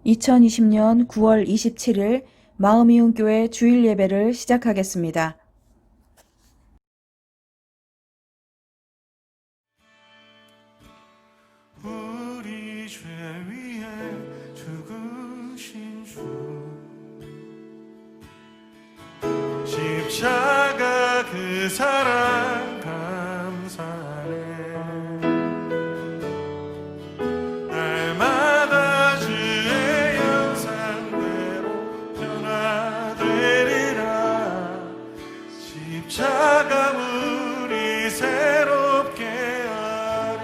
2020년 9월 27일 마음이온교회 주일 예배를 시작하겠습니다. 우리 죄 위해 죽으신 주, 십자가 그 사랑 감사해. 날마다 주의 형상대로 변화되리라. 십자가 우리 새롭게 하리.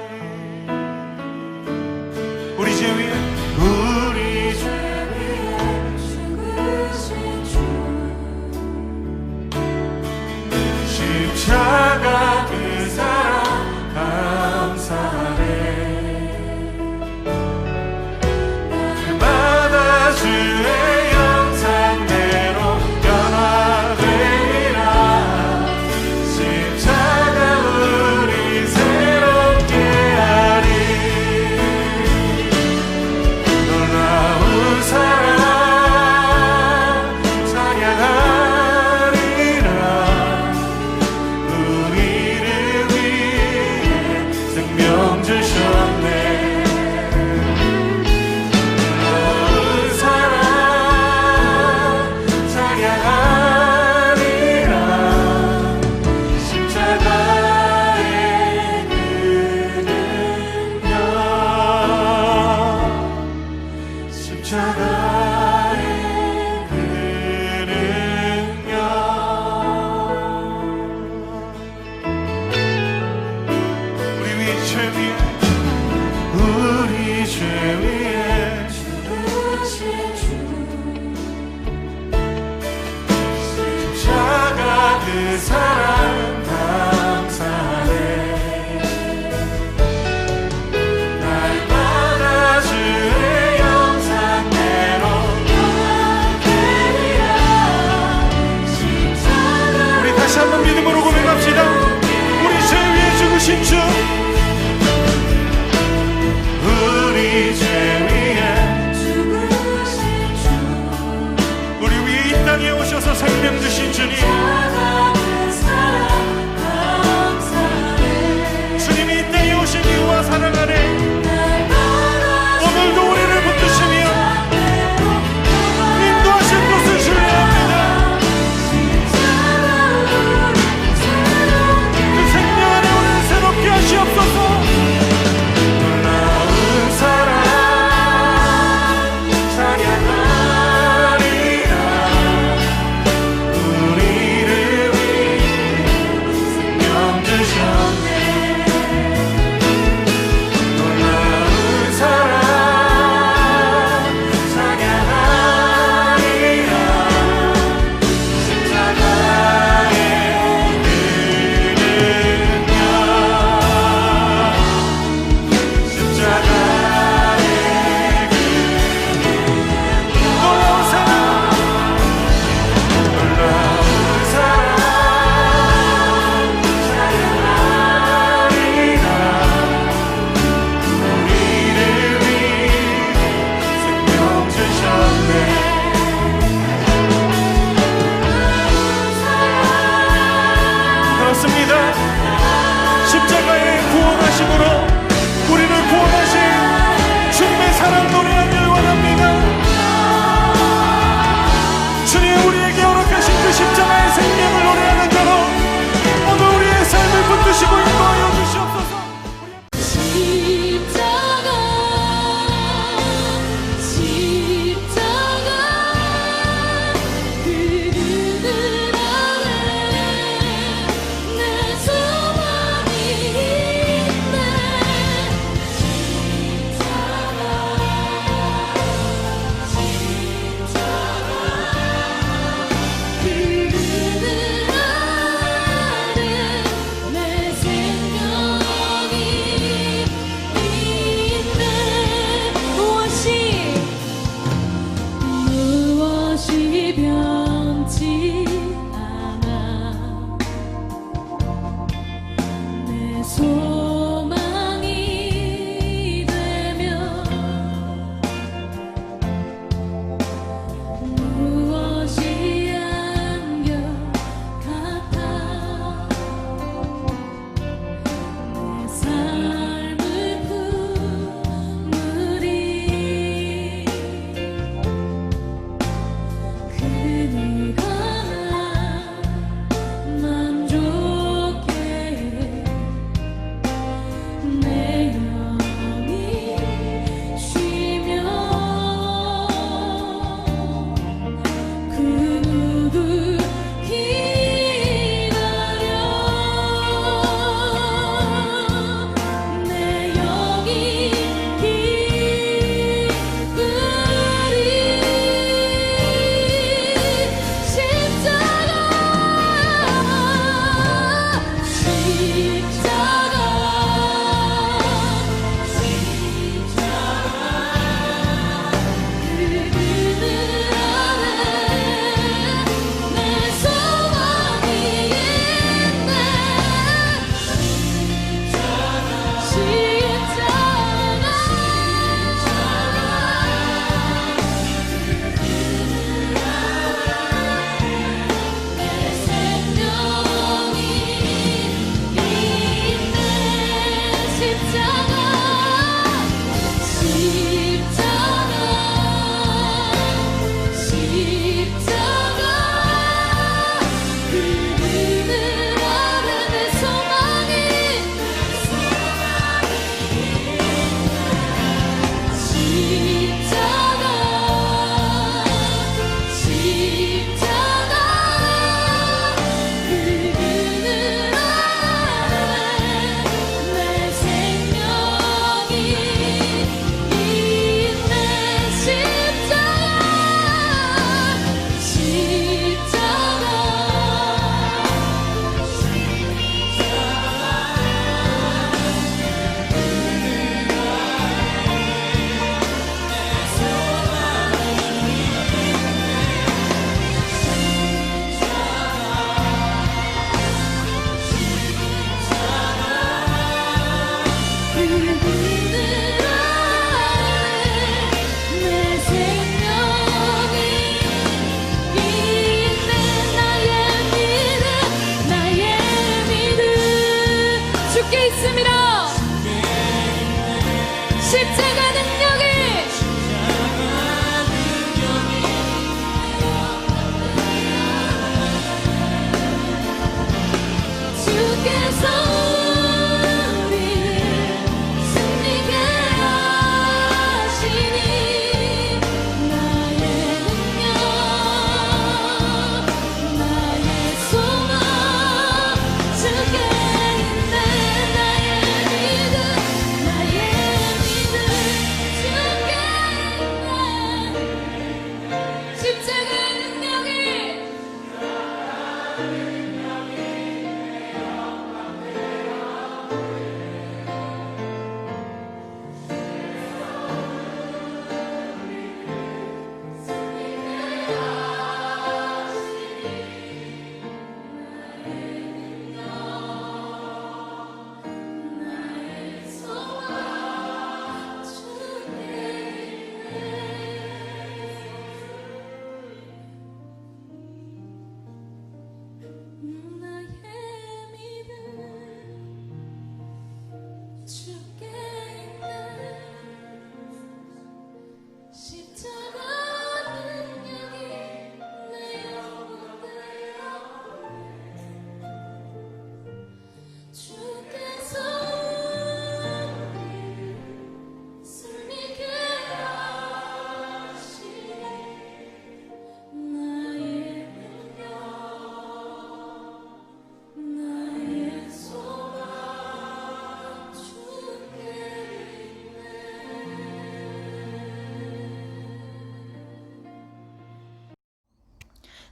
우리 죄 위에 죽으신 주, 십자가 그 사랑 감사해. 날마다 주의 형상대로 변화되리라. 십자가 우리 새롭게 하리. 놀라운 사랑 찬양하리라. 우리를 위해 생명 주셨네. 놀라운 사랑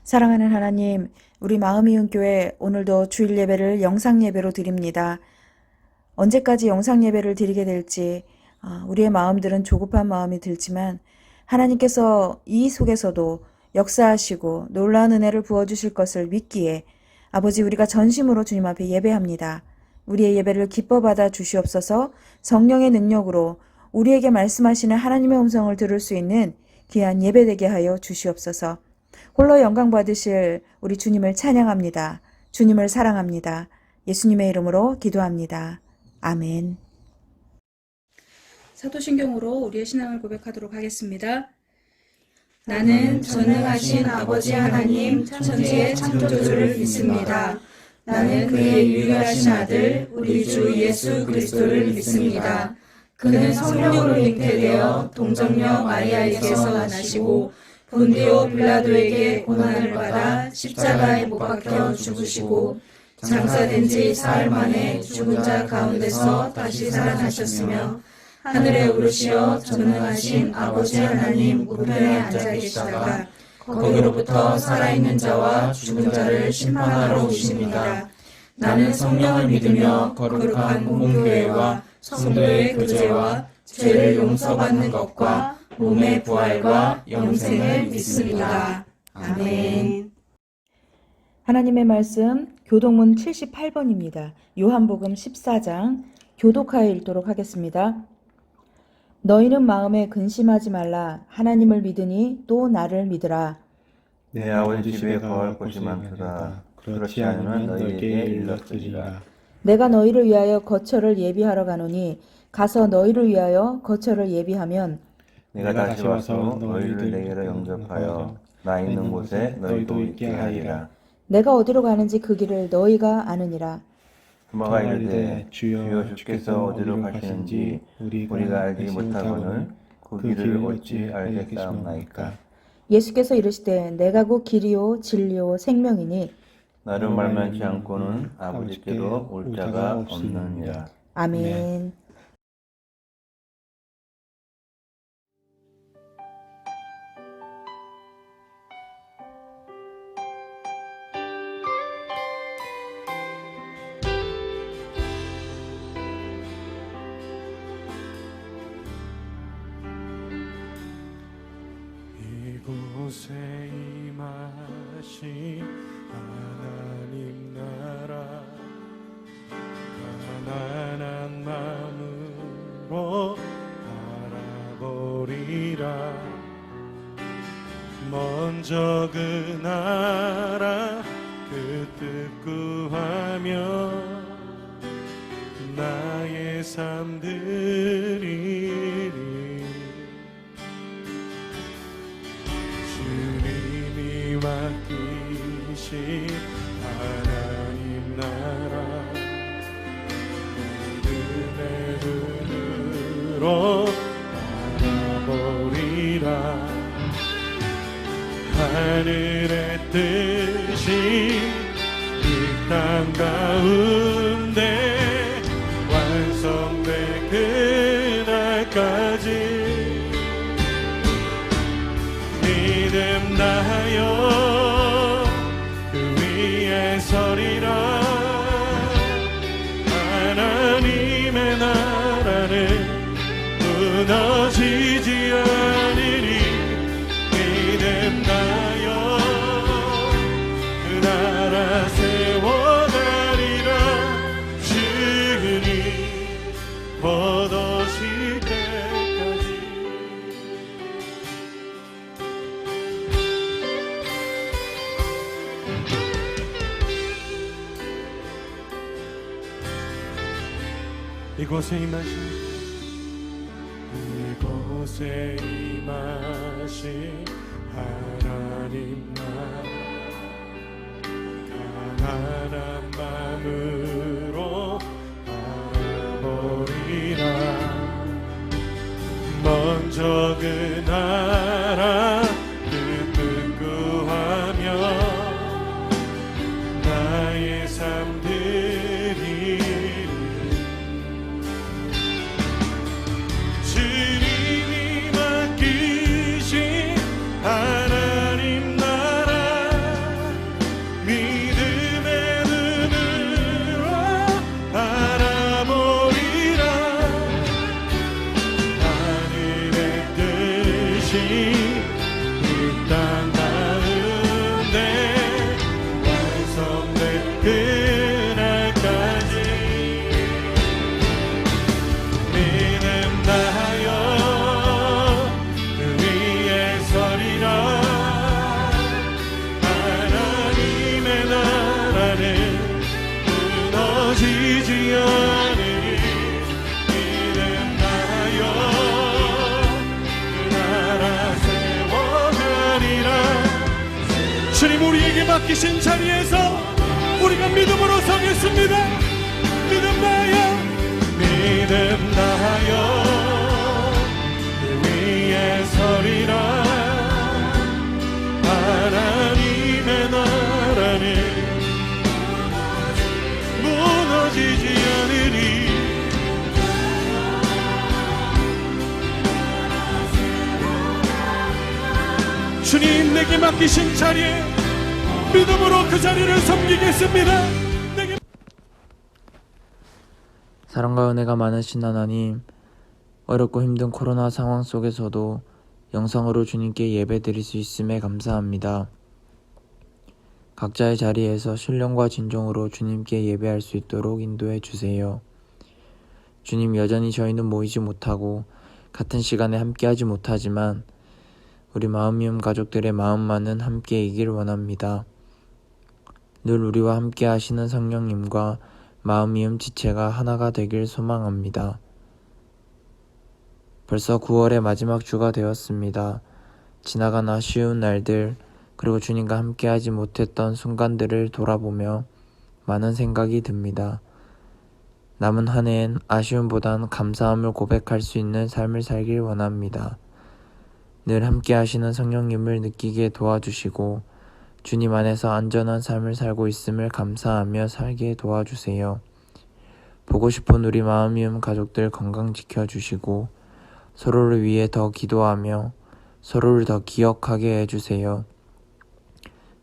사랑하는 하나님, 우리 마음이은교회 오늘도 주일 예배를 영상 예배로 드립니다. 언제까지 영상 예배를 드리게 될지 우리의 마음들은 조급한 마음이 들지만 하나님께서 이 속에서도 역사하시고 놀라운 은혜를 부어주실 것을 믿기에 아버지 우리가 전심으로 주님 앞에 예배합니다. 우리의 예배를 기뻐 받아 주시옵소서. 성령의 능력으로 우리에게 말씀하시는 하나님의 음성을 들을 수 있는 귀한 예배되게 하여 주시옵소서. 홀로 영광 받으실 우리 주님을 찬양합니다. 주님을 사랑합니다. 예수님의 이름으로 기도합니다. 아멘. 사도신경으로 우리의 신앙을 고백하도록 하겠습니다. 나는 전능하신 아버지 하나님 천지의 창조주를 믿습니다. 나는 그의 유일하신 아들 우리 주 예수 그리스도를 믿습니다. 그는 성령으로 잉태되어 동정녀 마리아에게서 나시고 본디오 빌라도에게 고난을 받아 십자가에 못 박혀 죽으시고 장사된 지 사흘 만에 죽은 자 가운데서 다시 살아나셨으며 하늘에 오르시어 전능하신 아버지 하나님 우편에 앉아 계시다가 거기로부터 살아있는 자와 죽은 자를 심판하러 오십니다. 나는 성령을 믿으며 거룩한 공동교회와 성도의 교제와 죄를 용서받는 것과 몸의 부활과 영생을 믿습니다. 아멘. 하나님의 말씀 교독문 78번입니다. 요한복음 14장 교독하여 읽도록 하겠습니다. 너희는 마음에 근심하지 말라. 하나님을 믿으니 또 나를 믿으라. 내 아버지 집에 거할 곳이 많도다. 그렇지 않으면 너희에게 일렀으리라. 내가 너희를 위하여 거처를 예비하러 가노니 가서 너희를 위하여 거처를 예비하면 내가 다시 와서 너희를 내게로 영접하여 나 있는 곳에 너희도 있게 하리라. 내가 어디로 가는지 그 길을 너희가 아느니라. 도마가 이르되 주여 주께서 어디로 가시는지 우리가 알지 못하거늘 그 길을 어찌 알겠사옵나이까. 예수께서 이르시되 내가 곧 길이요 진리요 생명이니 나를 말면치 않고는 아버지께로 올 자가 없느니라. 아멘. 이곳에 임하신 하나님 나라 가난한 마음으로 바라보리라. 먼저 그 나라 그 뜻 구하며 나의 삶 드리리. 주님이 맡기신 하나님 나라 믿음의 눈으로 바라보리라. 하늘의 뜻이 이 땅 가운데 완성될 그날까지 믿음 다하여 그 위에 서리라. 하나님의 나라는 무너지지 않으리. 믿음 다하여 그 나라 세워가리라. 주님 곧 오실 때까지. 이곳에 임하신 하나님 나라 가난한 마음으로 바라보리라. 먼저 그 나라 그 뜻 구하며 나의 삶 드리리. 주님이 맡기신 하나님 나라 이 땅 가운데 완성될 그날까지 믿음 다하여 그 위에 서리라. 하나님의 나라는 무너지지 않으니 믿음 다하여 그 나라 세워가리라. 주님 우리에게 맡기신 자리에서 우리가 믿음으로 서겠습니다. 믿음 다하여 믿음 다하여 그 위에 서리라. 하나님의 나라는 무너지지 않으리. 주님 내게 맡기신 자리에 믿음으로 그 자리를 섬기겠습니다. 내게 사랑과 은혜가 많으신 하나님, 어렵고 힘든 코로나 상황 속에서도 영상으로 주님께 예배드릴 수 있음에 감사합니다. 각자의 자리에서 신령과 진정으로 주님께 예배할 수 있도록 인도해 주세요. 주님, 여전히 저희는 모이지 못하고 같은 시간에 함께하지 못하지만 우리 마음미움 가족들의 마음만은 함께이길 원합니다. 늘 우리와 함께 하시는 성령님과 마음미움 지체가 하나가 되길 소망합니다. 벌써 9월의 마지막 주가 되었습니다. 지나간 아쉬운 날들, 그리고 주님과 함께하지 못했던 순간들을 돌아보며 많은 생각이 듭니다. 남은 한 해엔 아쉬움보단 감사함을 고백할 수 있는 삶을 살길 원합니다. 늘 함께 하시는 성령님을 느끼게 도와주시고 주님 안에서 안전한 삶을 살고 있음을 감사하며 살게 도와주세요. 보고 싶은 우리 마음미움 가족들 건강 지켜주시고 서로를 위해 더 기도하며 서로를 더 기억하게 해주세요.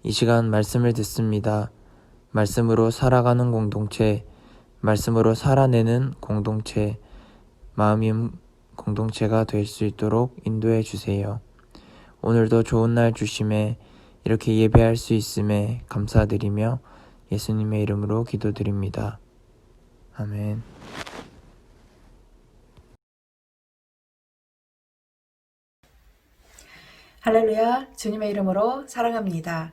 이 시간 말씀을 듣습니다. 말씀으로 살아가는 공동체, 말씀으로 살아내는 공동체, 마음미움 공동체가 될 수 있도록 인도해 주세요. 오늘도 좋은 날 주심에 이렇게 예배할 수 있음에 감사드리며 예수님의 이름으로 기도드립니다. 아멘. 할렐루야, 주님의 이름으로 사랑합니다.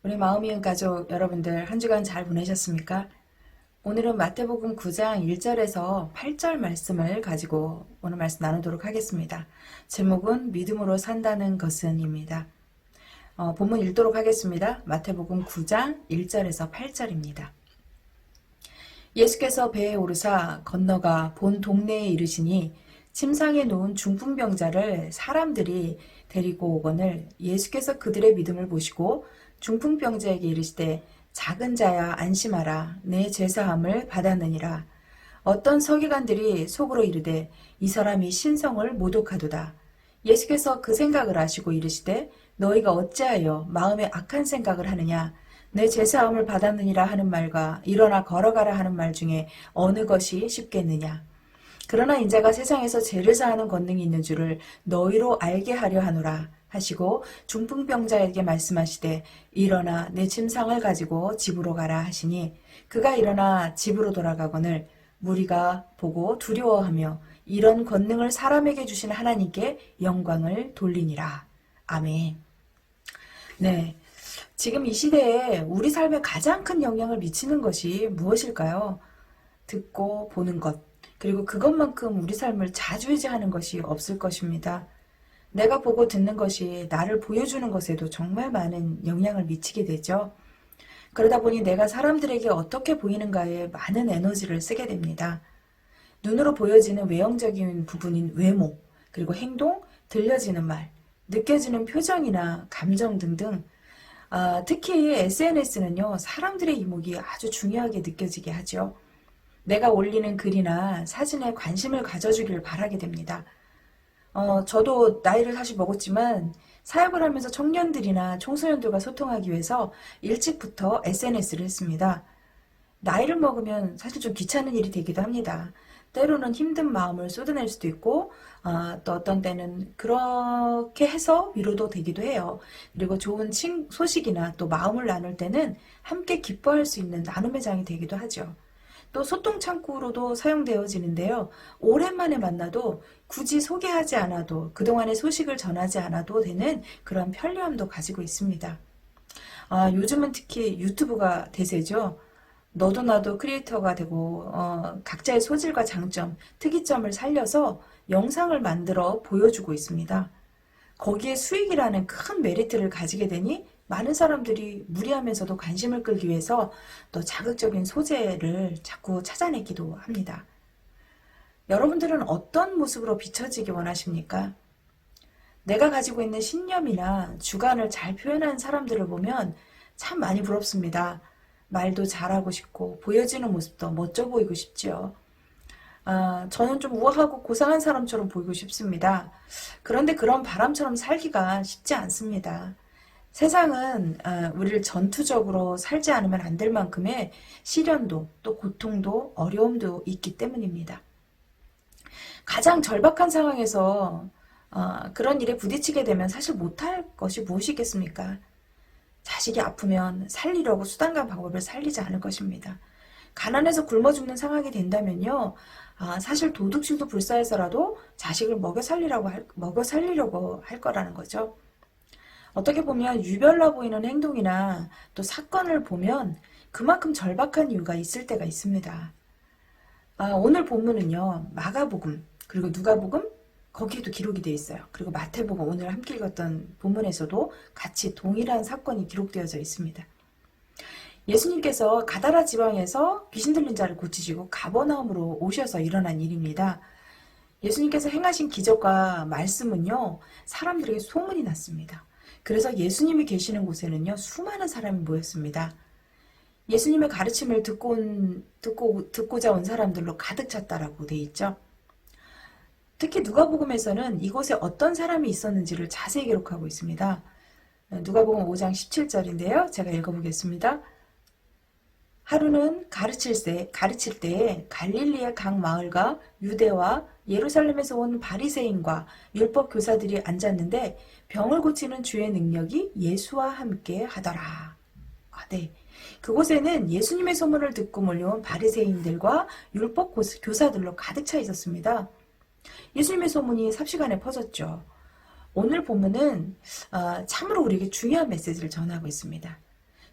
우리 마음이은 가족 여러분들 한 주간 잘 보내셨습니까? 오늘은 마태복음 9장 1절에서 8절 말씀을 가지고 오늘 말씀 나누도록 하겠습니다. 제목은 믿음으로 산다는 것은입니다. 본문 읽도록 하겠습니다. 마태복음 9장 1절에서 8절입니다. 예수께서 배에 오르사 건너가 본 동네에 이르시니 침상에 놓은 중풍병자를 사람들이 데리고 오거늘 예수께서 그들의 믿음을 보시고 중풍병자에게 이르시되 작은 자야 안심하라 내 죄사함을 받았느니라. 어떤 서기관들이 속으로 이르되 이 사람이 신성을 모독하도다. 예수께서 그 생각을 아시고 이르시되 너희가 어찌하여 마음에 악한 생각을 하느냐. 내 죄사함을 받았느니라 하는 말과 일어나 걸어가라 하는 말 중에 어느 것이 쉽겠느냐. 그러나 인자가 세상에서 죄를 사하는 권능이 있는 줄을 너희로 알게 하려 하노라 하시고 중풍병자에게 말씀하시되 일어나 내 침상을 가지고 집으로 가라 하시니 그가 일어나 집으로 돌아가거늘 무리가 보고 두려워하며 이런 권능을 사람에게 주신 하나님께 영광을 돌리니라. 아멘. 네, 지금 이 시대에 우리 삶에 가장 큰 영향을 미치는 것이 무엇일까요? 듣고 보는 것, 그리고 그것만큼 우리 삶을 좌지우지하는 것이 없을 것입니다. 내가 보고 듣는 것이 나를 보여주는 것에도 정말 많은 영향을 미치게 되죠. 그러다 보니 내가 사람들에게 어떻게 보이는가에 많은 에너지를 쓰게 됩니다. 눈으로 보여지는 외형적인 부분인 외모, 그리고 행동, 들려지는 말, 느껴지는 표정이나 감정 등등, 특히 SNS는요, 사람들의 이목이 아주 중요하게 느껴지게 하죠. 내가 올리는 글이나 사진에 관심을 가져주기를 바라게 됩니다. 저도 나이를 사실 먹었지만 사역을 하면서 청년들이나 청소년들과 소통하기 위해서 일찍부터 SNS를 했습니다. 나이를 먹으면 사실 좀 귀찮은 일이 되기도 합니다. 때로는 힘든 마음을 쏟아낼 수도 있고 또 어떤 때는 그렇게 해서 위로도 되기도 해요. 그리고 좋은 소식이나 또 마음을 나눌 때는 함께 기뻐할 수 있는 나눔의 장이 되기도 하죠. 또 소통 창구로도 사용되어지는데요. 오랜만에 만나도 굳이 소개하지 않아도 그동안의 소식을 전하지 않아도 되는 그런 편리함도 가지고 있습니다. 요즘은 특히 유튜브가 대세죠. 너도 나도 크리에이터가 되고 각자의 소질과 장점, 특이점을 살려서 영상을 만들어 보여주고 있습니다. 거기에 수익이라는 큰 메리트를 가지게 되니 많은 사람들이 무리하면서도 관심을 끌기 위해서 또 자극적인 소재를 자꾸 찾아내기도 합니다. 여러분들은 어떤 모습으로 비춰지기 원하십니까? 내가 가지고 있는 신념이나 주관을 잘 표현하는 사람들을 보면 참 많이 부럽습니다. 말도 잘하고 싶고 보여지는 모습도 멋져 보이고 싶죠. 저는 좀 우아하고 고상한 사람처럼 보이고 싶습니다. 그런데 그런 바람처럼 살기가 쉽지 않습니다. 세상은 우리를 전투적으로 살지 않으면 안 될 만큼의 시련도 또 고통도 어려움도 있기 때문입니다. 가장 절박한 상황에서 그런 일에 부딪히게 되면 사실 못할 것이 무엇이겠습니까? 자식이 아프면 살리려고 수단과 방법을 살리지 않을 것입니다. 가난해서 굶어 죽는 상황이 된다면요, 사실 도둑질도 불사해서라도 자식을 먹여 살리려고 할 거라는 거죠. 어떻게 보면 유별나 보이는 행동이나 또 사건을 보면 그만큼 절박한 이유가 있을 때가 있습니다. 오늘 본문은요, 마가복음 그리고 누가복음 거기에도 기록이 되어 있어요. 그리고 마태복음 오늘 함께 읽었던 본문에서도 같이 동일한 사건이 기록되어져 있습니다. 예수님께서 가다라 지방에서 귀신 들린 자를 고치시고 가버나움으로 오셔서 일어난 일입니다. 예수님께서 행하신 기적과 말씀은요, 사람들에게 소문이 났습니다. 그래서 예수님이 계시는 곳에는요, 수많은 사람이 모였습니다. 예수님의 가르침을 듣고자 온 사람들로 가득 찼다라고 되어 있죠. 특히 누가복음에서는 이곳에 어떤 사람이 있었는지를 자세히 기록하고 있습니다. 누가복음 5장 17절인데요. 제가 읽어보겠습니다. 하루는 가르칠 때에 갈릴리의 각 마을과 유대와 예루살렘에서 온 바리새인과 율법 교사들이 앉았는데 병을 고치는 주의 능력이 예수와 함께 하더라. 네. 그곳에는 예수님의 소문을 듣고 몰려온 바리새인들과 율법 교사들로 가득 차 있었습니다. 예수님의 소문이 삽시간에 퍼졌죠. 오늘 본문은 참으로 우리에게 중요한 메시지를 전하고 있습니다.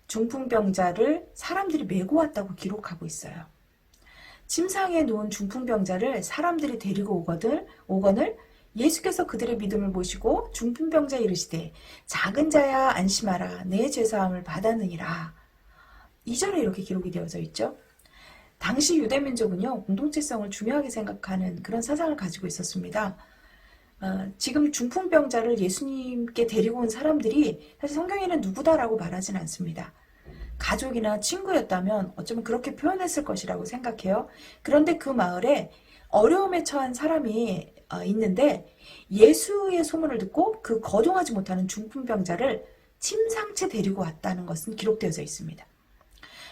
중풍병자를 사람들이 메고 왔다고 기록하고 있어요. 침상에 누운 중풍병자를 사람들이 데리고 오거늘 예수께서 그들의 믿음을 보시고 중풍병자에 이르시되 작은 자야 안심하라 내 죄사함을 받았느니라. 2절에 이렇게 기록이 되어져 있죠. 당시 유대민족은요, 공동체성을 중요하게 생각하는 그런 사상을 가지고 있었습니다. 지금 중풍병자를 예수님께 데리고 온 사람들이 사실 성경에는 누구다라고 말하진 않습니다. 가족이나 친구였다면 어쩌면 그렇게 표현했을 것이라고 생각해요. 그런데 그 마을에 어려움에 처한 사람이 있는데 예수의 소문을 듣고 그 거동하지 못하는 중풍병자를 침상채 데리고 왔다는 것은 기록되어져 있습니다.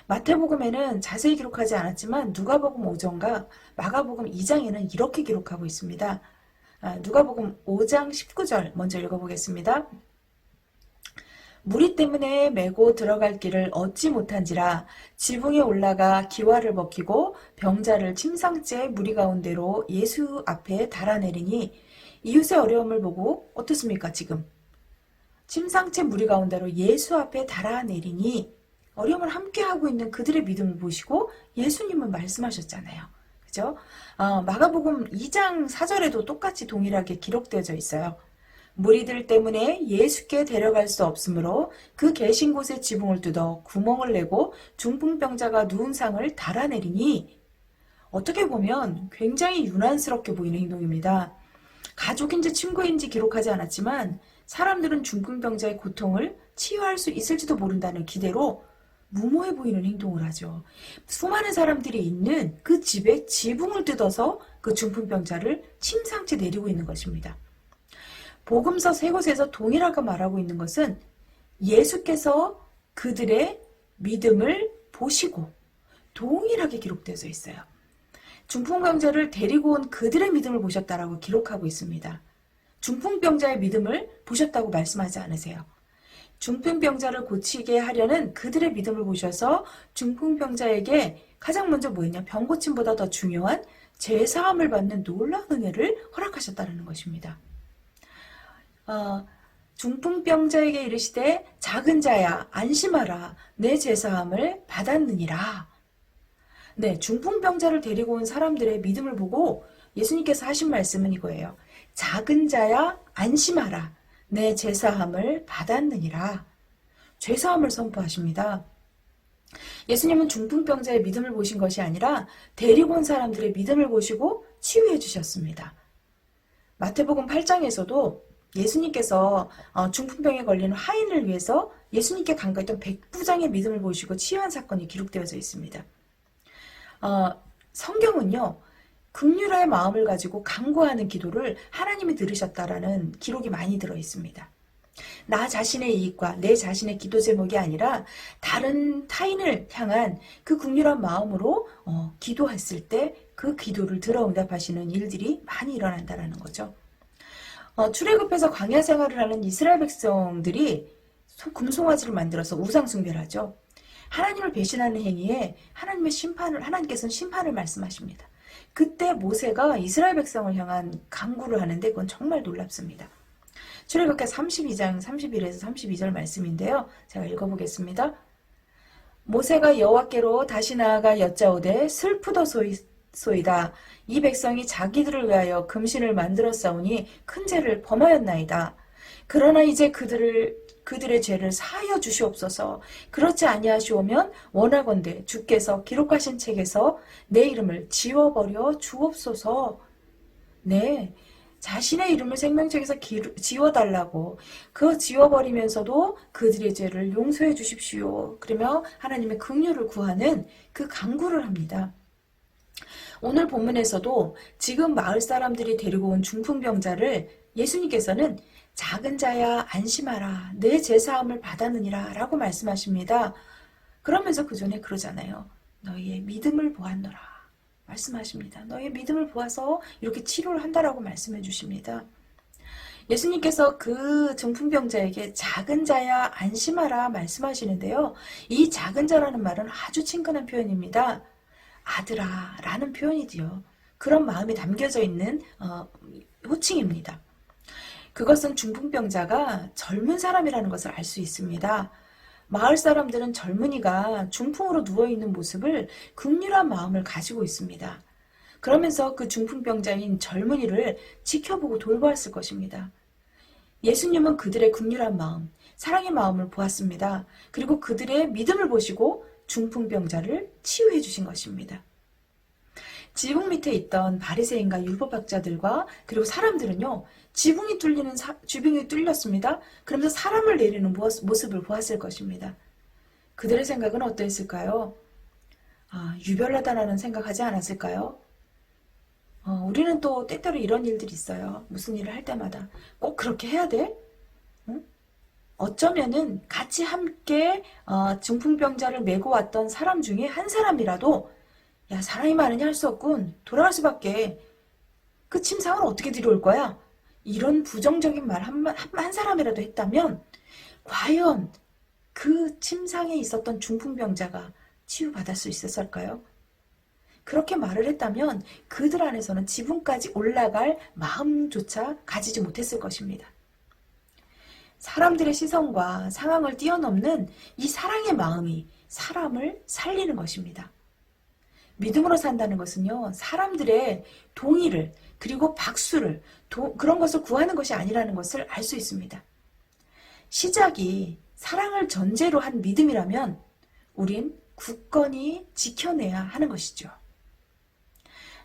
마태복음에는 자세히 기록하지 않았지만 누가복음 5장과 마가복음 2장에는 이렇게 기록하고 있습니다. 누가복음 5장 19절 먼저 읽어보겠습니다. 무리 때문에 메고 들어갈 길을 얻지 못한지라 지붕에 올라가 기와를 벗기고 병자를 침상째 무리 가운데로 예수 앞에 달아내리니 이웃의 어려움을 보고 어떻습니까 지금? 침상째 무리 가운데로 예수 앞에 달아내리니 어려움을 함께하고 있는 그들의 믿음을 보시고 예수님은 말씀하셨잖아요. 그죠? 마가복음 2장 4절에도 똑같이 동일하게 기록되어져 있어요. 무리들 때문에 예수께 데려갈 수 없으므로 그 계신 곳에 지붕을 뜯어 구멍을 내고 중풍병자가 누운 상을 달아내리니 어떻게 보면 굉장히 유난스럽게 보이는 행동입니다. 가족인지 친구인지 기록하지 않았지만 사람들은 중풍병자의 고통을 치유할 수 있을지도 모른다는 기대로 무모해 보이는 행동을 하죠. 수많은 사람들이 있는 그 집에 지붕을 뜯어서 그 중풍병자를 침상채 내리고 있는 것입니다. 복음서 세 곳에서 동일하게 말하고 있는 것은 예수께서 그들의 믿음을 보시고 동일하게 기록되어져 있어요. 중풍병자를 데리고 온 그들의 믿음을 보셨다라고 기록하고 있습니다. 중풍병자의 믿음을 보셨다고 말씀하지 않으세요. 중풍병자를 고치게 하려는 그들의 믿음을 보셔서 중풍병자에게 가장 먼저 뭐였냐? 병고침보다 더 중요한 죄사함을 받는 놀라운 은혜를 허락하셨다는 것입니다. 중풍병자에게 이르시되 작은 자야 안심하라 내 죄사함을 받았느니라. 네, 중풍병자를 데리고 온 사람들의 믿음을 보고 예수님께서 하신 말씀은 이거예요. 작은 자야 안심하라 내 죄사함을 받았느니라. 죄사함을 선포하십니다. 예수님은 중풍병자의 믿음을 보신 것이 아니라 데리고 온 사람들의 믿음을 보시고 치유해 주셨습니다. 마태복음 8장에서도 예수님께서 중풍병에 걸린 화인을 위해서 예수님께 간과했던 백부장의 믿음을 보시고 치유한 사건이 기록되어져 있습니다. 성경은요, 긍휼의 마음을 가지고 간구하는 기도를 하나님이 들으셨다라는 기록이 많이 들어 있습니다. 나 자신의 이익과 내 자신의 기도 제목이 아니라 다른 타인을 향한 그 긍휼한 마음으로 기도했을 때 그 기도를 들어 응답하시는 일들이 많이 일어난다는 거죠. 출애굽해서 광야 생활을 하는 이스라엘 백성들이 금송아지를 만들어서 우상 숭배를 하죠. 하나님을 배신하는 행위에 하나님께서는 심판을 말씀하십니다. 그때 모세가 이스라엘 백성을 향한 간구를 하는데 그건 정말 놀랍습니다. 출애굽기 32장 31에서 32절 말씀인데요. 제가 읽어보겠습니다. 모세가 여호와께로 다시 나아가 여짜오되 슬프도소이다. 이 백성이 자기들을 위하여 금신을 만들었사오니 큰 죄를 범하였나이다. 그러나 이제 그들의 죄를 사하여 주시옵소서. 그렇지 아니하시오면 원하건대 주께서 기록하신 책에서 내 이름을 지워버려 주옵소서. 네, 자신의 이름을 생명책에서 지워달라고 그 지워버리면서도 그들의 죄를 용서해 주십시오. 그러며 하나님의 긍휼을 구하는 그 간구를 합니다. 오늘 본문에서도 지금 마을 사람들이 데리고 온 중풍병자를 예수님께서는 작은 자야 안심하라 내 죄사함을 받았느니라 라고 말씀하십니다. 그러면서 그 전에 그러잖아요. 너희의 믿음을 보았노라 말씀하십니다. 너희의 믿음을 보아서 이렇게 치료를 한다라고 말씀해 주십니다. 예수님께서 그 중풍병자에게 작은 자야 안심하라 말씀하시는데요. 이 작은 자라는 말은 아주 친근한 표현입니다. 아들아 라는 표현이지요. 그런 마음이 담겨져 있는 호칭입니다. 그것은 중풍병자가 젊은 사람이라는 것을 알 수 있습니다. 마을 사람들은 젊은이가 중풍으로 누워있는 모습을 긍휼한 마음을 가지고 있습니다. 그러면서 그 중풍병자인 젊은이를 지켜보고 돌보았을 것입니다. 예수님은 그들의 긍휼한 마음, 사랑의 마음을 보았습니다. 그리고 그들의 믿음을 보시고 중풍병자를 치유해 주신 것입니다. 지붕 밑에 있던 바리새인과 율법학자들과 그리고 사람들은요. 지붕이 뚫렸습니다. 그러면서 사람을 내리는 모습을 보았을 것입니다. 그들의 생각은 어떠했을까요? 유별나다라는 생각하지 않았을까요? 우리는 또 때때로 이런 일들이 있어요. 무슨 일을 할 때마다 꼭 그렇게 해야 돼? 응? 어쩌면은 같이 함께 중풍병자를 메고 왔던 사람 중에 한 사람이라도 야 사람이 많으니 할 수 없군. 돌아갈 수밖에. 그 침상을 어떻게 들여올 거야? 이런 부정적인 말 한 사람이라도 했다면 과연 그 침상에 있었던 중풍병자가 치유받을 수 있었을까요? 그렇게 말을 했다면 그들 안에서는 지붕까지 올라갈 마음조차 가지지 못했을 것입니다. 사람들의 시선과 상황을 뛰어넘는 이 사랑의 마음이 사람을 살리는 것입니다. 믿음으로 산다는 것은요, 사람들의 동의를 그리고 박수를 그런 것을 구하는 것이 아니라는 것을 알 수 있습니다. 시작이 사랑을 전제로 한 믿음이라면 우린 굳건히 지켜내야 하는 것이죠.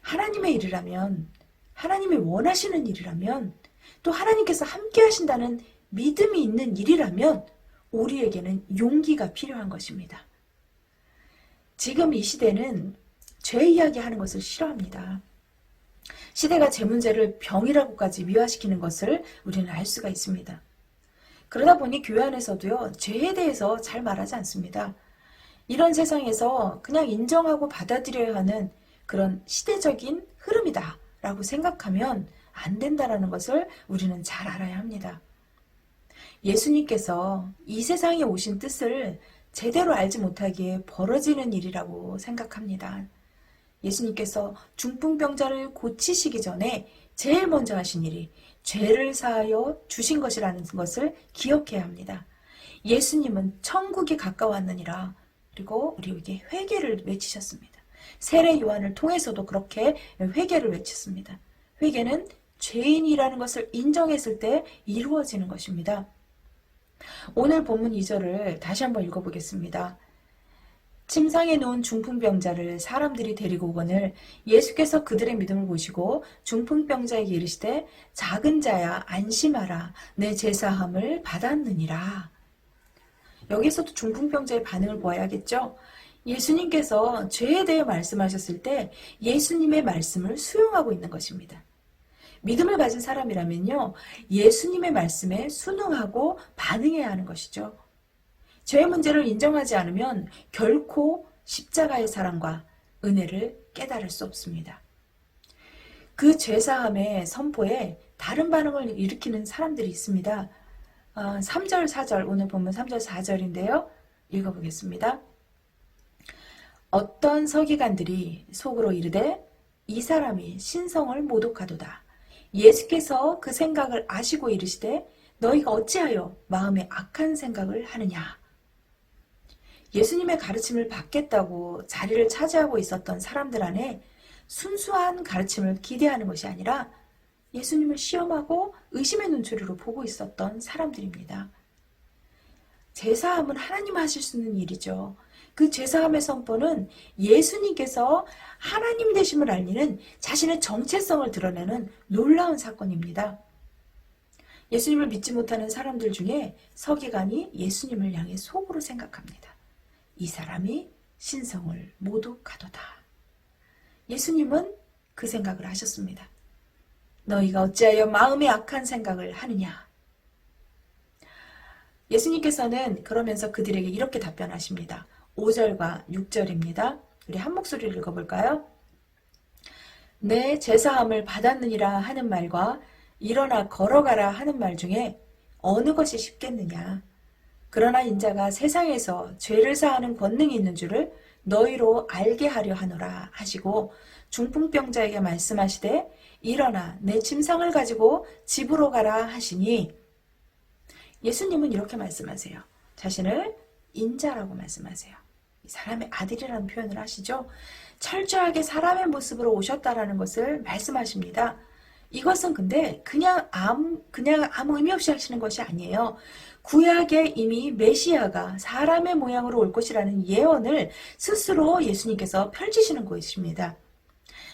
하나님의 일이라면, 하나님이 원하시는 일이라면, 또 하나님께서 함께 하신다는 믿음이 있는 일이라면 우리에게는 용기가 필요한 것입니다. 지금 이 시대는 죄 이야기하는 것을 싫어합니다. 시대가 제 문제를 병이라고까지 미화시키는 것을 우리는 알 수가 있습니다. 그러다 보니 교회 안에서도요, 죄에 대해서 잘 말하지 않습니다. 이런 세상에서 그냥 인정하고 받아들여야 하는 그런 시대적인 흐름이다라고 생각하면 안 된다라는 것을 우리는 잘 알아야 합니다. 예수님께서 이 세상에 오신 뜻을 제대로 알지 못하기에 벌어지는 일이라고 생각합니다. 예수님께서 중풍병자를 고치시기 전에 제일 먼저 하신 일이 죄를 사하여 주신 것이라는 것을 기억해야 합니다. 예수님은 천국이 가까웠느니라. 그리고 우리에게 회개를 외치셨습니다. 세례 요한을 통해서도 그렇게 회개를 외쳤습니다. 회개는 죄인이라는 것을 인정했을 때 이루어지는 것입니다. 오늘 본문 2절을 다시 한번 읽어보겠습니다. 침상에 누운 중풍병자를 사람들이 데리고 오거늘 예수께서 그들의 믿음을 보시고 중풍병자에게 이르시되 작은 자야 안심하라 내 제사함을 받았느니라. 여기서도 중풍병자의 반응을 보아야겠죠. 예수님께서 죄에 대해 말씀하셨을 때 예수님의 말씀을 수용하고 있는 것입니다. 믿음을 가진 사람이라면요, 예수님의 말씀에 순응하고 반응해야 하는 것이죠. 죄의 문제를 인정하지 않으면 결코 십자가의 사랑과 은혜를 깨달을 수 없습니다. 그 죄사함의 선포에 다른 반응을 일으키는 사람들이 있습니다. 3절, 4절, 오늘 보면 3절, 4절인데요. 읽어보겠습니다. 어떤 서기관들이 속으로 이르되 이 사람이 신성을 모독하도다. 예수께서 그 생각을 아시고 이르시되 너희가 어찌하여 마음에 악한 생각을 하느냐. 예수님의 가르침을 받겠다고 자리를 차지하고 있었던 사람들 안에 순수한 가르침을 기대하는 것이 아니라 예수님을 시험하고 의심의 눈초리로 보고 있었던 사람들입니다. 제사함은 하나님 하실 수 있는 일이죠. 그 제사함의 선포는 예수님께서 하나님 되심을 알리는 자신의 정체성을 드러내는 놀라운 사건입니다. 예수님을 믿지 못하는 사람들 중에 서기관이 예수님을 향해 속으로 생각합니다. 이 사람이 신성을 모독하도다. 예수님은 그 생각을 하셨습니다. 너희가 어찌하여 마음에 악한 생각을 하느냐. 예수님께서는 그러면서 그들에게 이렇게 답변하십니다. 5절과 6절입니다. 우리 한 목소리를 읽어볼까요? 내 제사함을 받았느니라 하는 말과 일어나 걸어가라 하는 말 중에 어느 것이 쉽겠느냐. 그러나 인자가 세상에서 죄를 사하는 권능이 있는 줄을 너희로 알게 하려 하노라 하시고 중풍병자에게 말씀하시되 일어나 내 침상을 가지고 집으로 가라 하시니 예수님은 이렇게 말씀하세요. 자신을 인자라고 말씀하세요. 사람의 아들이라는 표현을 하시죠. 철저하게 사람의 모습으로 오셨다라는 것을 말씀하십니다. 이것은 근데 그냥 아무 의미 없이 하시는 것이 아니에요. 구약에 이미 메시아가 사람의 모양으로 올 것이라는 예언을 스스로 예수님께서 펼치시는 것입니다.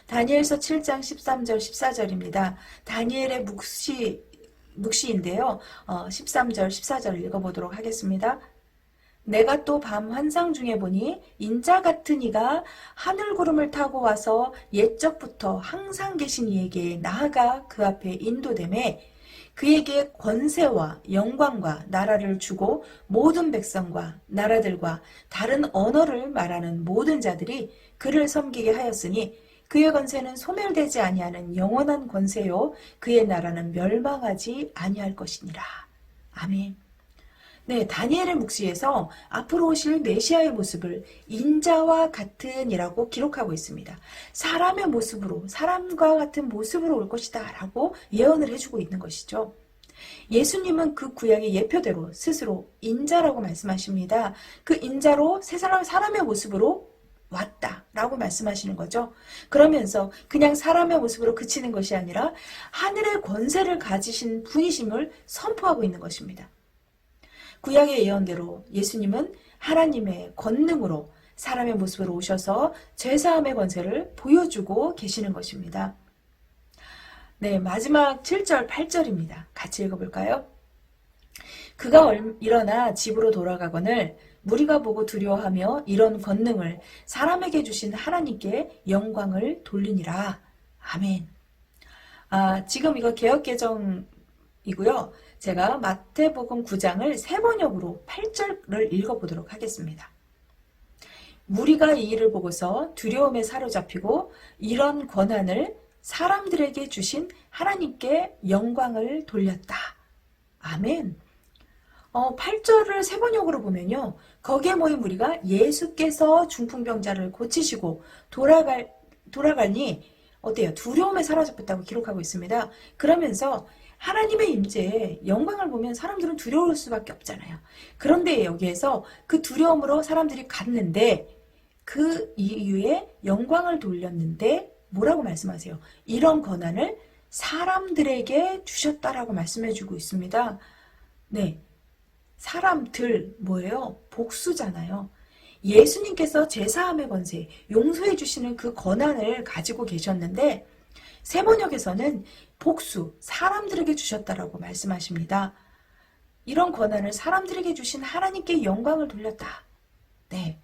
다니엘서 7장 13절 14절입니다. 다니엘의 묵시인데요. 13절 14절 읽어보도록 하겠습니다. 내가 또 밤 환상 중에 보니 인자 같은 이가 하늘구름을 타고 와서 옛적부터 항상 계신 이에게 나아가 그 앞에 인도되매 그에게 권세와 영광과 나라를 주고 모든 백성과 나라들과 다른 언어를 말하는 모든 자들이 그를 섬기게 하였으니 그의 권세는 소멸되지 아니하는 영원한 권세요 그의 나라는 멸망하지 아니할 것이니라. 아멘. 네, 다니엘의 묵시에서 앞으로 오실 메시아의 모습을 인자와 같은 이라고 기록하고 있습니다. 사람의 모습으로, 사람과 같은 모습으로 올 것이다 라고 예언을 해주고 있는 것이죠. 예수님은 그 구약의 예표대로 스스로 인자라고 말씀하십니다. 그 인자로 사람의 모습으로 왔다라고 말씀하시는 거죠. 그러면서 그냥 사람의 모습으로 그치는 것이 아니라 하늘의 권세를 가지신 분이심을 선포하고 있는 것입니다. 구약의 예언대로 예수님은 하나님의 권능으로 사람의 모습으로 오셔서 죄사함의 권세를 보여주고 계시는 것입니다. 네, 마지막 7절, 8절입니다. 같이 읽어볼까요? 그가 일어나 집으로 돌아가거늘 무리가 보고 두려워하며 이런 권능을 사람에게 주신 하나님께 영광을 돌리니라. 아멘. 지금 이거 개역개정이고요. 제가 마태복음 9장을 세 번역으로 8절을 읽어보도록 하겠습니다. 무리가 이 일을 보고서 두려움에 사로잡히고 이런 권한을 사람들에게 주신 하나님께 영광을 돌렸다. 아멘. 8절을 세번역으로 보면요. 거기에 모인 무리가 예수께서 중풍병자를 고치시고 돌아가니 어때요? 두려움에 사로잡혔다고 기록하고 있습니다. 그러면서 하나님의 임재에 영광을 보면 사람들은 두려울 수밖에 없잖아요. 그런데 여기에서 그 두려움으로 사람들이 갔는데 그 이후에 영광을 돌렸는데 뭐라고 말씀하세요? 이런 권한을 사람들에게 주셨다라고 말씀해주고 있습니다. 네, 사람들 뭐예요? 복수잖아요. 예수님께서 제사함의 권세, 용서해 주시는 그 권한을 가지고 계셨는데 세번역에서는 복수, 사람들에게 주셨다라고 말씀하십니다. 이런 권한을 사람들에게 주신 하나님께 영광을 돌렸다. 네,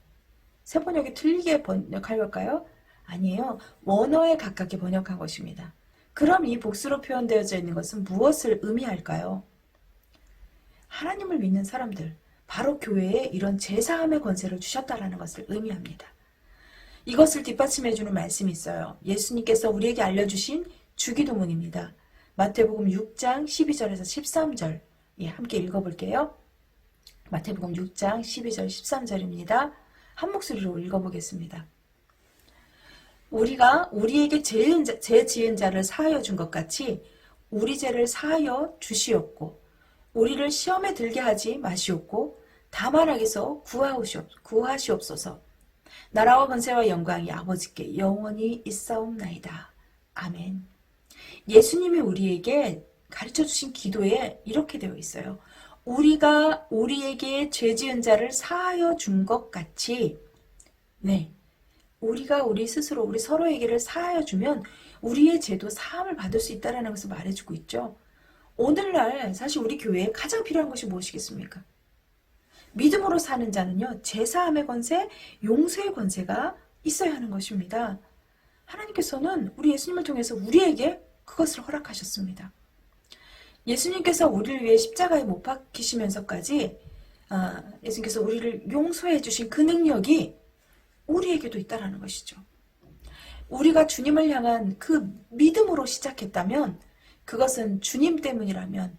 세번역이 틀리게 번역할 걸까요? 아니에요. 원어에 가깝게 번역한 것입니다. 그럼 이 복수로 표현되어져 있는 것은 무엇을 의미할까요? 하나님을 믿는 사람들, 바로 교회에 이런 제사함의 권세를 주셨다라는 것을 의미합니다. 이것을 뒷받침해주는 말씀이 있어요. 예수님께서 우리에게 알려주신 주기도문입니다. 마태복음 6장 12절에서 13절 함께 읽어볼게요. 마태복음 6장 12절 13절입니다. 한 목소리로 읽어보겠습니다. 우리가 우리에게 죄 지은 자를 사하여 준 것 같이 우리 죄를 사하여 주시옵고 우리를 시험에 들게 하지 마시옵고 다만 악에서 구하시옵소서. 나라와 권세와 영광이 아버지께 영원히 있사옵나이다. 아멘. 예수님이 우리에게 가르쳐 주신 기도에 이렇게 되어 있어요. 우리가 우리에게 죄 지은 자를 사하여 준 것 같이 네, 우리가 우리 스스로 우리 서로에게를 사하여 주면 우리의 죄도 사함을 받을 수 있다는 것을 말해주고 있죠. 오늘날 사실 우리 교회에 가장 필요한 것이 무엇이겠습니까? 믿음으로 사는 자는요. 제사함의 권세, 용서의 권세가 있어야 하는 것입니다. 하나님께서는 우리 예수님을 통해서 우리에게 그것을 허락하셨습니다. 예수님께서 우리를 위해 십자가에 못 박히시면서까지 예수님께서 우리를 용서해 주신 그 능력이 우리에게도 있다는 것이죠. 우리가 주님을 향한 그 믿음으로 시작했다면 그것은 주님 때문이라면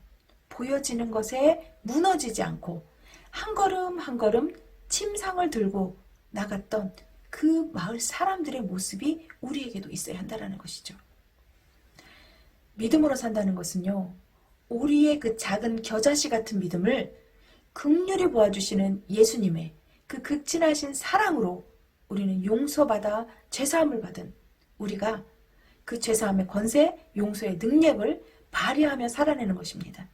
보여지는 것에 무너지지 않고 한 걸음 한 걸음 침상을 들고 나갔던 그 마을 사람들의 모습이 우리에게도 있어야 한다는 것이죠. 믿음으로 산다는 것은요. 우리의 그 작은 겨자씨 같은 믿음을 긍휼히 보아주시는 예수님의 그 극진하신 사랑으로 우리는 용서받아 죄사함을 받은 우리가 그 죄사함의 권세, 용서의 능력을 발휘하며 살아내는 것입니다.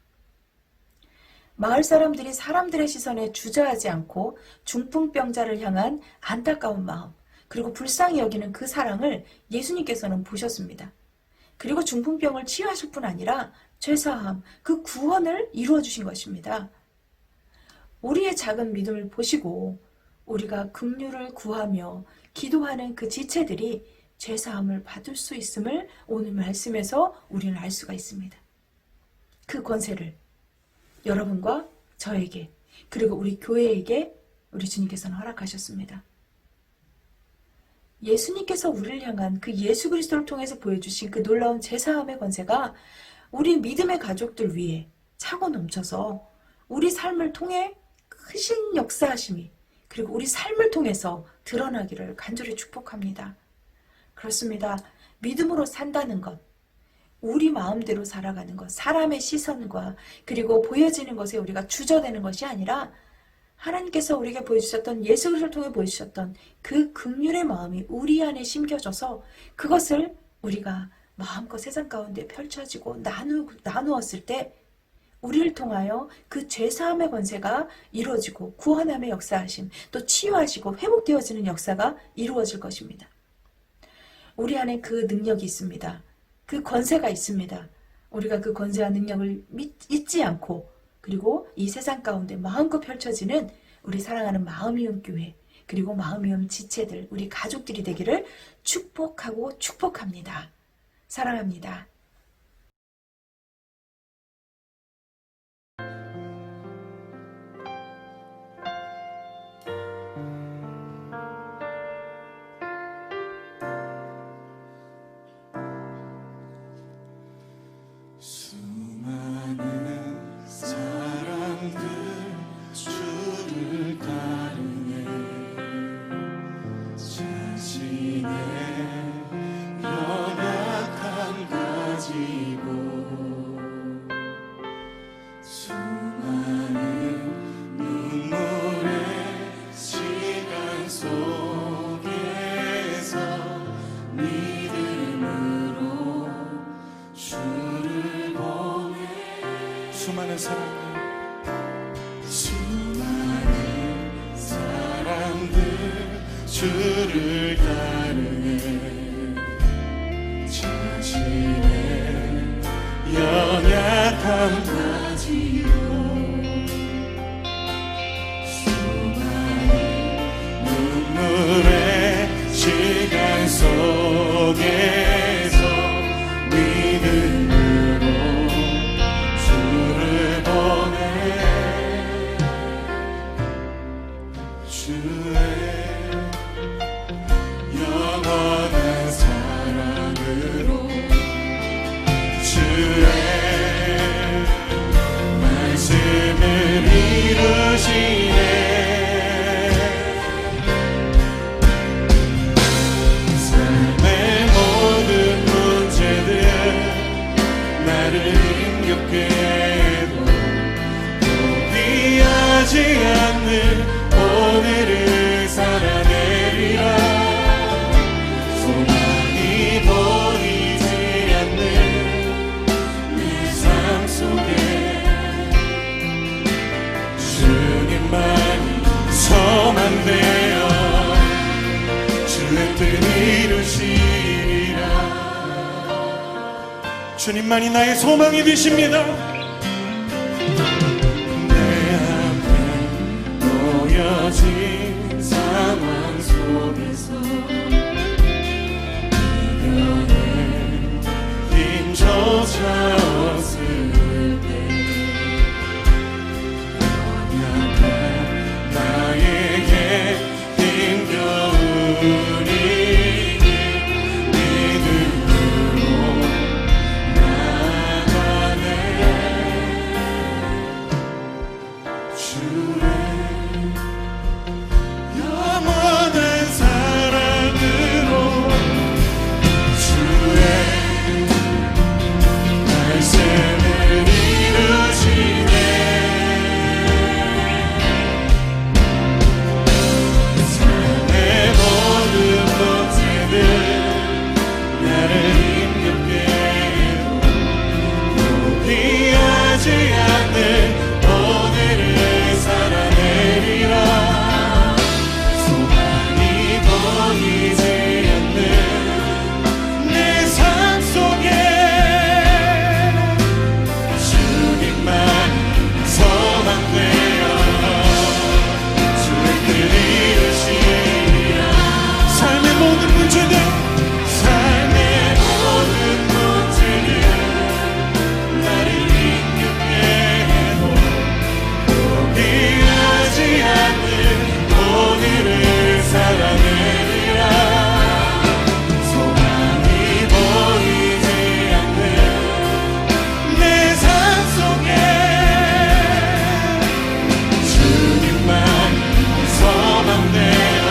마을 사람들이 사람들의 시선에 주저하지 않고 중풍병자를 향한 안타까운 마음, 그리고 불쌍히 여기는 그 사랑을 예수님께서는 보셨습니다. 그리고 중풍병을 치유하실 뿐 아니라 죄사함, 그 구원을 이루어 주신 것입니다. 우리의 작은 믿음을 보시고 우리가 긍휼을 구하며 기도하는 그 지체들이 죄사함을 받을 수 있음을 오늘 말씀에서 우리는 알 수가 있습니다. 그 권세를 여러분과 저에게 그리고 우리 교회에게 우리 주님께서는 허락하셨습니다. 예수님께서 우리를 향한 그 예수 그리스도를 통해서 보여주신 그 놀라운 제사함의 권세가 우리 믿음의 가족들 위에 차고 넘쳐서 우리 삶을 통해 크신 역사하심이 그리고 우리 삶을 통해서 드러나기를 간절히 축복합니다. 그렇습니다. 믿음으로 산다는 것, 우리 마음대로 살아가는 것, 사람의 시선과 그리고 보여지는 것에 우리가 주저되는 것이 아니라 하나님께서 우리에게 보여주셨던 예수 그리스도를 통해 보여주셨던 그 긍휼의 마음이 우리 안에 심겨져서 그것을 우리가 마음껏 세상 가운데 펼쳐지고 나누었을 때 우리를 통하여 그 죄사함의 권세가 이루어지고 구원함의 역사하심, 또 치유하시고 회복되어지는 역사가 이루어질 것입니다. 우리 안에 그 능력이 있습니다. 그 권세가 있습니다. 우리가 그 권세와 능력을 잊지 않고 그리고 이 세상 가운데 마음껏 펼쳐지는 우리 사랑하는 마음이온 교회 그리고 마음이온 지체들, 우리 가족들이 되기를 축복하고 축복합니다. 사랑합니다. 수많은 눈물의 시간 속에서 믿음으로 주를 보내 수많은 사람들 주를 따르네 자신의 연약함 가지고 수많은 눈물의 시간 속에서 믿음으로 주를 보내 주의 영원한 사랑으로 주의 말씀을 이루시네 삶의 모든 문제들 나를 힘겹게 해도 포기하지 않는 오늘을 살아내리라 소망이 보이지 않는 내 삶 속에 주님만이 소망되어 주의 뜻 이루시리라 주님만이 나의 소망이 되십니다 놓여진 상황 속에서 이겨낸 힘조차 없을 때 연약한 나에게 힘겨운 일을 믿음으로 나가네 주의 영원한 사랑으로 주의 말씀을 이루시네 삶의 모든 문제들 나를 힘겹게 해도 포기하지 않는 오늘을 살아내리라 소망이 보이지 않는 내 삶 속에 주님만 소망되어 주의 뜻 이루시리라 삶의 모든 문제들 나를 힘겹게 해도 포기하지 않는 오늘을 살아내리라 소망이 보이지 않는 내 삶 속에 주님만 소망되어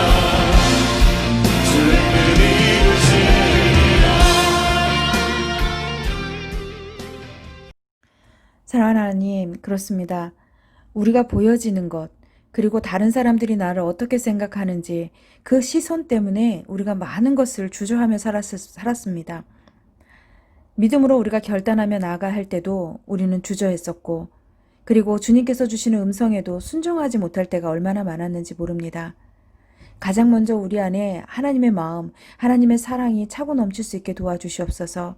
주의 뜻 이루시리라 사랑하는 하나님, 그렇습니다. 우리가 보여지는 것, 그리고 다른 사람들이 나를 어떻게 생각하는지 그 시선 때문에 우리가 많은 것을 주저하며 살았습니다. 믿음으로 우리가 결단하며 나아가 할 때도 우리는 주저했었고, 그리고 주님께서 주시는 음성에도 순종하지 못할 때가 얼마나 많았는지 모릅니다. 가장 먼저 우리 안에 하나님의 마음, 하나님의 사랑이 차고 넘칠 수 있게 도와주시옵소서.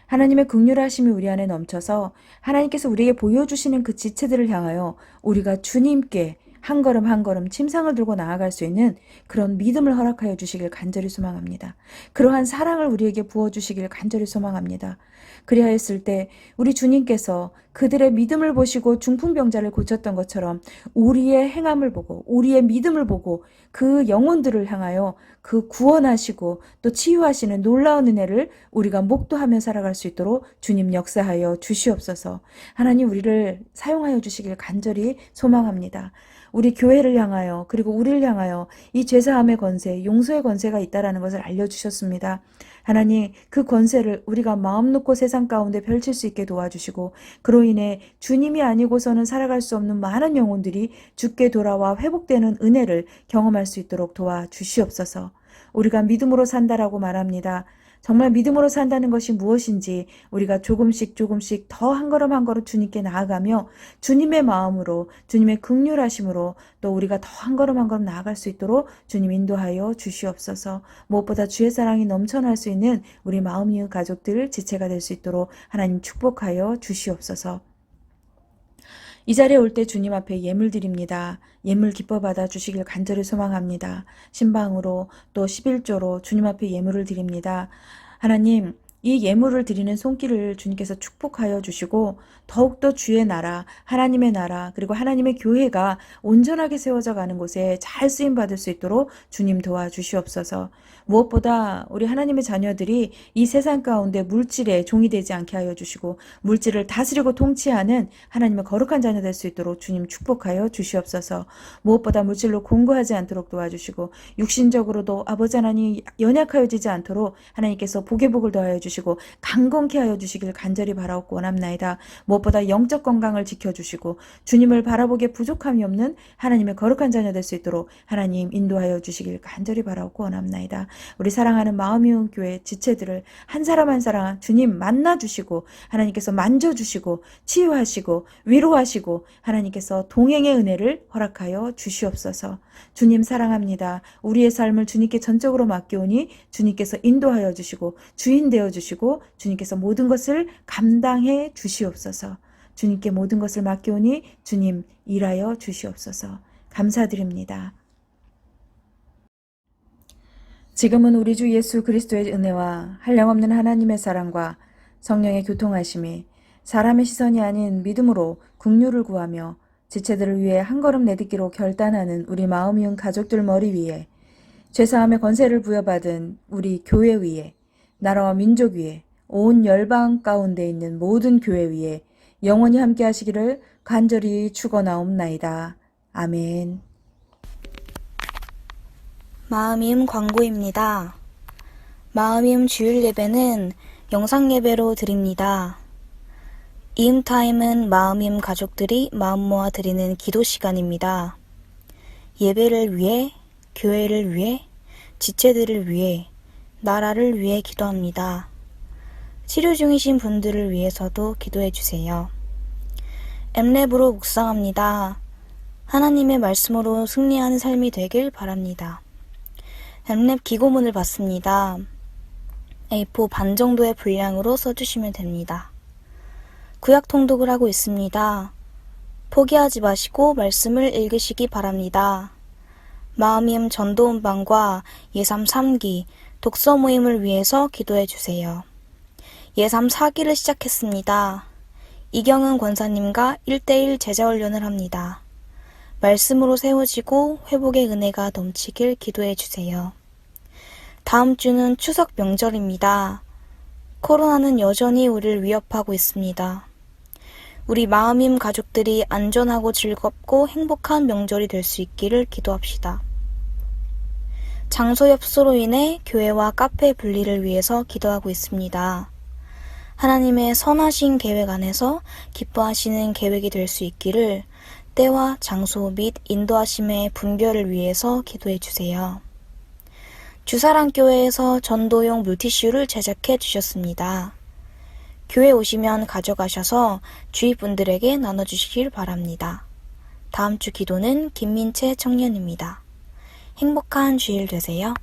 하나님의 긍휼하심이 우리 안에 넘쳐서 하나님께서 우리에게 보여주시는 그 지체들을 향하여 우리가 주님께 한 걸음 한 걸음 침상을 들고 나아갈 수 있는 그런 믿음을 허락하여 주시길 간절히 소망합니다. 그러한 사랑을 우리에게 부어주시길 간절히 소망합니다. 그리하였을 때 우리 주님께서 그들의 믿음을 보시고 중풍병자를 고쳤던 것처럼 우리의 행함을 보고 우리의 믿음을 보고 그 영혼들을 향하여 그 구원하시고 또 치유하시는 놀라운 은혜를 우리가 목도하며 살아갈 수 있도록 주님 역사하여 주시옵소서. 하나님 우리를 사용하여 주시길 간절히 소망합니다. 우리 교회를 향하여 그리고 우리를 향하여 이 죄사함의 권세, 용서의 권세가 있다라는 것을 알려주셨습니다. 하나님 그 권세를 우리가 마음 놓고 세상 가운데 펼칠 수 있게 도와주시고 그로 그로 인해 주님이 아니고서는 살아갈 수 없는 많은 영혼들이 주께 돌아와 회복되는 은혜를 경험할 수 있도록 도와주시옵소서. 우리가 믿음으로 산다라고 말합니다. 정말 믿음으로 산다는 것이 무엇인지 우리가 조금씩 더 한 걸음 한 걸음 주님께 나아가며 주님의 마음으로, 주님의 긍휼하심으로 또 우리가 더 한 걸음 한 걸음 나아갈 수 있도록 주님 인도하여 주시옵소서. 무엇보다 주의 사랑이 넘쳐날 수 있는 우리 마음이은 가족들 지체가 될 수 있도록 하나님 축복하여 주시옵소서. 이 자리에 올 때 주님 앞에 예물 드립니다. 예물 기뻐 받아 주시길 간절히 소망합니다. 신방으로 또 11조로 주님 앞에 예물을 드립니다. 하나님, 이 예물을 드리는 손길을 주님께서 축복하여 주시고 더욱더 주의 나라, 하나님의 나라, 그리고 하나님의 교회가 온전하게 세워져 가는 곳에 잘 쓰임받을 수 있도록 주님 도와주시옵소서. 무엇보다 우리 하나님의 자녀들이 이 세상 가운데 물질에 종이 되지 않게 하여 주시고 물질을 다스리고 통치하는 하나님의 거룩한 자녀 될 수 있도록 주님 축복하여 주시옵소서. 무엇보다 물질로 공고하지 않도록 도와주시고 육신적으로도 아버지 하나님 연약하여지지 않도록 하나님께서 복의 복을 더하여 주시고 강건케 하여 주시길 간절히 바라옵고 원합나이다. 무엇보다 영적 건강을 지켜주시고 주님을 바라보기에 부족함이 없는 하나님의 거룩한 자녀 될 수 있도록 하나님 인도하여 주시길 간절히 바라옵고 원합나이다. 우리 사랑하는 마음이은 교회 지체들을 한 사람 한 사람 주님 만나주시고 하나님께서 만져주시고 치유하시고 위로하시고 하나님께서 동행의 은혜를 허락하여 주시옵소서. 주님 사랑합니다. 우리의 삶을 주님께 전적으로 맡겨오니 주님께서 인도하여 주시고 주인 되어 주시고 주님께서 모든 것을 감당해 주시옵소서. 주님께 모든 것을 맡겨오니 주님 일하여 주시옵소서. 감사드립니다. 지금은 우리 주 예수 그리스도의 은혜와 한량없는 하나님의 사랑과 성령의 교통하심이 사람의 시선이 아닌 믿음으로 긍휼을 구하며 지체들을 위해 한 걸음 내딛기로 결단하는 우리 마음이은 가족들 머리 위에 죄사함의 권세를 부여받은 우리 교회 위에 나라와 민족 위에 온 열방 가운데 있는 모든 교회 위에 영원히 함께 하시기를 간절히 축원하옵나이다. 아멘. 마음이음 광고입니다. 마음이음 주일 예배는 영상 예배로 드립니다. 이음타임은 마음이음 가족들이 마음 모아 드리는 기도 시간입니다. 예배를 위해, 교회를 위해, 지체들을 위해, 나라를 위해 기도합니다. 치료 중이신 분들을 위해서도 기도해 주세요. 엠랩으로 묵상합니다. 하나님의 말씀으로 승리하는 삶이 되길 바랍니다. 엠랩 기고문을 받습니다. A4 반 정도의 분량으로 써주시면 됩니다. 구약 통독을 하고 있습니다. 포기하지 마시고 말씀을 읽으시기 바랍니다. 마음이음 전도 음반과 예삼 3기 독서 모임을 위해서 기도해 주세요. 예삼 4기를 시작했습니다. 이경은 권사님과 1:1 제자 훈련을 합니다. 말씀으로 세워지고 회복의 은혜가 넘치길 기도해 주세요. 다음 주는 추석 명절입니다. 코로나는 여전히 우리를 위협하고 있습니다. 우리 마음임 가족들이 안전하고 즐겁고 행복한 명절이 될 수 있기를 기도합시다. 장소 협소로 인해 교회와 카페 분리를 위해서 기도하고 있습니다. 하나님의 선하신 계획 안에서 기뻐하시는 계획이 될 수 있기를 때와 장소 및 인도하심의 분별을 위해서 기도해 주세요. 주사랑교회에서 전도용 물티슈를 제작해 주셨습니다. 교회 오시면 가져가셔서 주위 분들에게 나눠주시길 바랍니다. 다음 주 기도는 김민채 청년입니다. 행복한 주일 되세요.